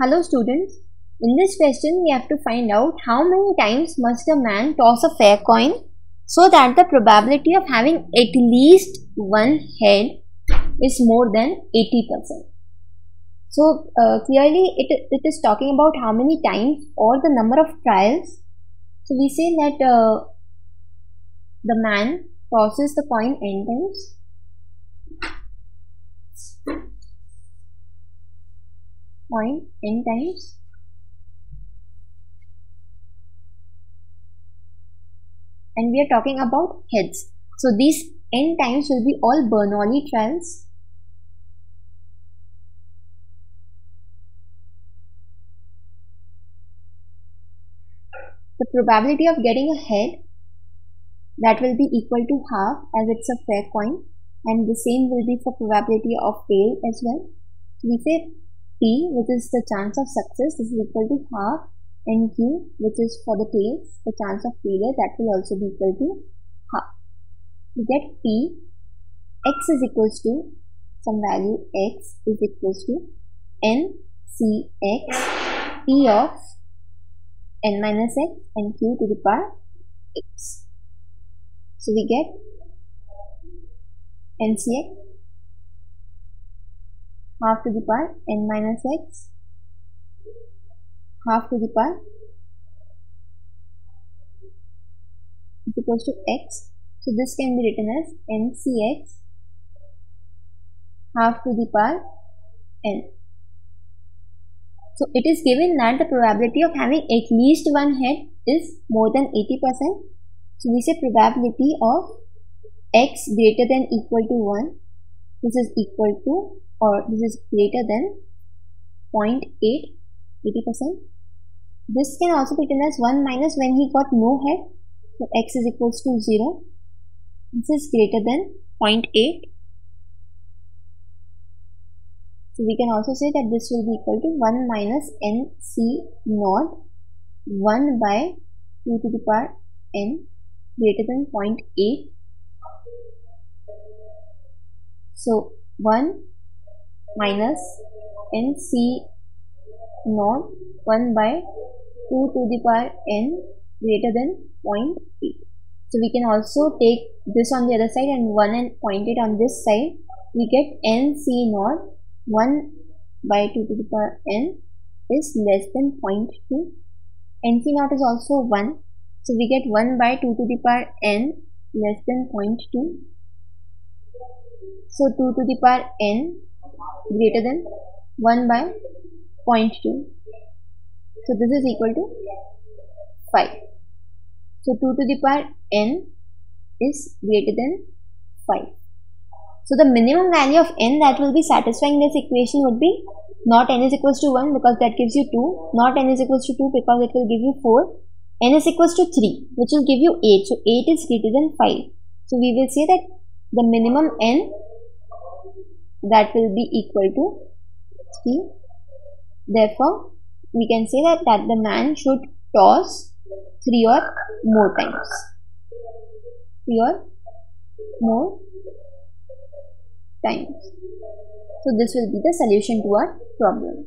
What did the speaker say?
Hello students, in this question we have to find out how many times must a man toss a fair coin so that the probability of having at least one head is more than 80%. So clearly it is talking about how many times or the number of trials. So we say that the man tosses the coin n times. Coin n times, and we are talking about heads. So these n times will be all Bernoulli trials. The probability of getting a head, that will be equal to half as it's a fair coin, and the same will be for probability of tail as well. So we say P, which is the chance of success, is equal to half, and Q, which is for the tails, the chance of failure, that will also be equal to half. We get P, x is equals to some value x is equals to n c x P of n minus x and Q to the power x. So we get NCX half to the power n minus x half to the power is equals to x. So this can be written as NCX half to the power n. So it is given that the probability of having at least one head is more than 80%. So we say probability of x greater than equal to 1, this is equal to, or this is greater than 0.8, 80%. This can also be written as 1 minus when he got no head. So x is equals to 0. This is greater than 0.8. So we can also say that this will be equal to 1 minus n c naught 1 by 2 to the power n greater than 0.8. So 1 minus n c naught 1 by 2 to the power n greater than 0.8. So we can also take this on the other side and 1 and 0.8 on this side. We get n c naught 1 by 2 to the power n is less than 0.2. N c naught is also 1. So we get 1 by 2 to the power n less than 0.2. So 2 to the power n greater than 1 by 0.2. So this is equal to 5. So 2 to the power n is greater than 5. So the minimum value of n that will be satisfying this equation would be not n is equals to 1 because that gives you 2, not n is equals to 2 because it will give you 4, n is equals to 3 which will give you 8. So 8 is greater than 5. So we will say that the minimum n that will be equal to 3. Therefore, we can say that the man should toss 3 or more times. 3 or more times. So this will be the solution to our problem.